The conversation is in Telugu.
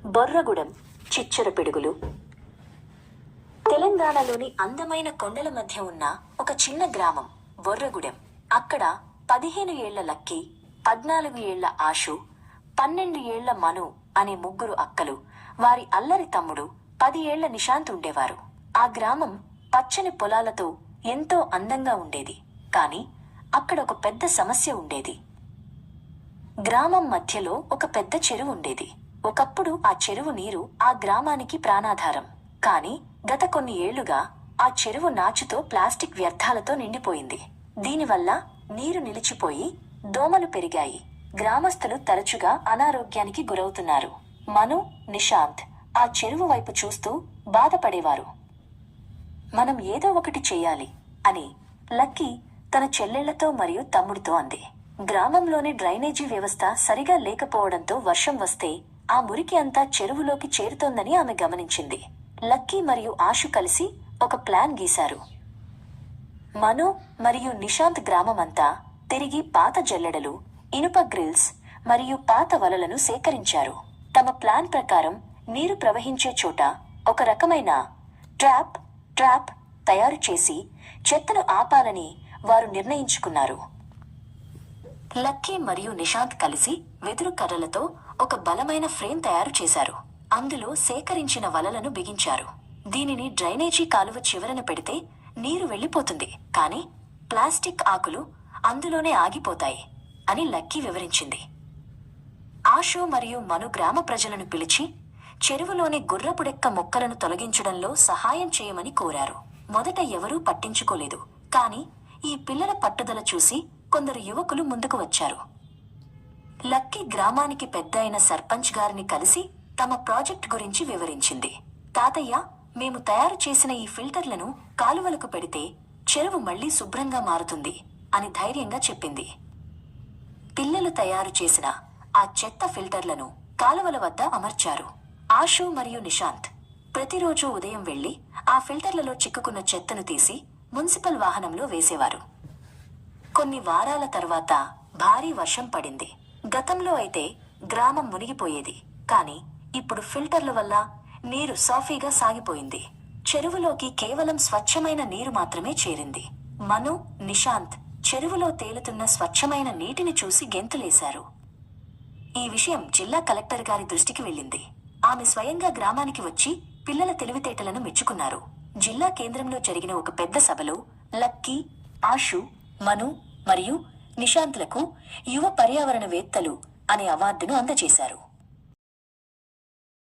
బొర్రగూడెం, చిచ్చర పిడుగులు. తెలంగాణలోని అందమైన కొండల మధ్య ఉన్న ఒక చిన్న గ్రామం బొర్రగూడెం. అక్కడ 15 ఏళ్ల లక్కీ, 14 ఏళ్ల ఆషు, 12 ఏళ్ల మను అనే ముగ్గురు అక్కలు, వారి అల్లరి తమ్ముడు 10 ఏళ్ల నిశాంత్ ఉండేవారు. ఆ గ్రామం పచ్చని పొలాలతో ఎంతో అందంగా ఉండేది. కాని అక్కడ ఒక పెద్ద సమస్య ఉండేది. గ్రామం మధ్యలో ఒక పెద్ద చెరువు ఉండేది. ఒకప్పుడు ఆ చెరువు నీరు ఆ గ్రామానికి ప్రాణాధారం. కాని గత కొన్ని ఏళ్లుగా ఆ చెరువు నాచుతో, ప్లాస్టిక్ వ్యర్థాలతో నిండిపోయింది. దీనివల్ల నీరు నిలిచిపోయి దోమలు పెరిగాయి. గ్రామస్తులు తరచుగా అనారోగ్యానికి గురవుతున్నారు. మను, నిశాంత్ ఆ చెరువు వైపు చూస్తూ బాధపడేవారు. మనం ఏదో ఒకటి చెయ్యాలి అని లక్కీ తన చెల్లెళ్లతో మరియు తమ్ముడితో అంది. గ్రామంలోని డ్రైనేజీ వ్యవస్థ సరిగా లేకపోవడంతో వర్షం వస్తే ఆ మురికి అంతా చెరువులోకి చేరుతోందని ఆమె గమనించింది. లక్కీ మరియు ఆషు కలిసి ఒక ప్లాన్ గీశారు. మను మరియు నిశాంత్ గ్రామమంతా తిరిగి పాత జల్లెడలు, ఇనుప గ్రిల్స్ మరియు పాత వలలను సేకరించారు. తమ ప్లాన్ ప్రకారం నీరు ప్రవహించే చోట ఒక రకమైన ట్రాప్ తయారు చేసి చెత్తను ఆపాలని వారు నిర్ణయించుకున్నారు. లక్కీ మరియు నిశాంత్ కలిసి వెదురు కర్రలతో ఒక బలమైన ఫ్రేమ్ తయారు చేశారు. అందులో సేకరించిన వలలను బిగించారు. దీనిని డ్రైనేజీ కాలువ చివరన పెడితే నీరు వెళ్లిపోతుంది, కానీ ప్లాస్టిక్ ఆకులు అందులోనే ఆగిపోతాయి అని లక్కీ వివరించింది. ఆషు మరియు మను గ్రామ ప్రజలను పిలిచి చెరువులోని గుర్రపుడెక్క మొక్కలను తొలగించడంలో సహాయం చేయమని కోరారు. మొదట ఎవరూ పట్టించుకోలేదు. కాని ఈ పిల్లల పట్టుదల చూసి కొందరు యువకులు ముందుకు వచ్చారు. లక్కీ గ్రామానికి పెద్ద అయిన సర్పంచ్ గారిని కలిసి తమ ప్రాజెక్ట్ గురించి వివరించింది. తాతయ్య, మేము తయారు చేసిన ఈ ఫిల్టర్లను కాలువలకు పెడితే చెరువు మళ్లీ శుభ్రంగా మారుతుంది అని ధైర్యంగా చెప్పింది. పిల్లలు తయారు చేసిన ఆ చెత్త ఫిల్టర్లను కాలువల వద్ద అమర్చారు. ఆషు మరియు నిశాంత్ ప్రతిరోజు ఉదయం వెళ్లి ఆ ఫిల్టర్లలో చిక్కుకున్న చెత్తను తీసి మున్సిపల్ వాహనంలో వేసేవారు. కొన్ని వారాల తర్వాత భారీ వర్షం పడింది. గతంలో అయితే గ్రామం మునిగిపోయేది. కాని ఇప్పుడు ఫిల్టర్ల వల్ల నీరు సాఫీగా సాగిపోయింది. చెరువులోకి కేవలం స్వచ్ఛమైన నీరు మాత్రమే చేరింది. మను, నిశాంత్ చెరువులో తేలుతున్న స్వచ్ఛమైన నీటిని చూసి గెంతులేశారు. ఈ విషయం జిల్లా కలెక్టర్ గారి దృష్టికి వెళ్ళింది. ఆమె స్వయంగా గ్రామానికి వచ్చి పిల్లల తెలివితేటలను మెచ్చుకున్నారు. జిల్లా కేంద్రంలో జరిగిన ఒక పెద్ద సభలో లక్కీ, ఆషు, మను మరియు నిశాంత్లకు యువ పర్యావరణవేత్తలు అనే అవార్డును అందజేశారు.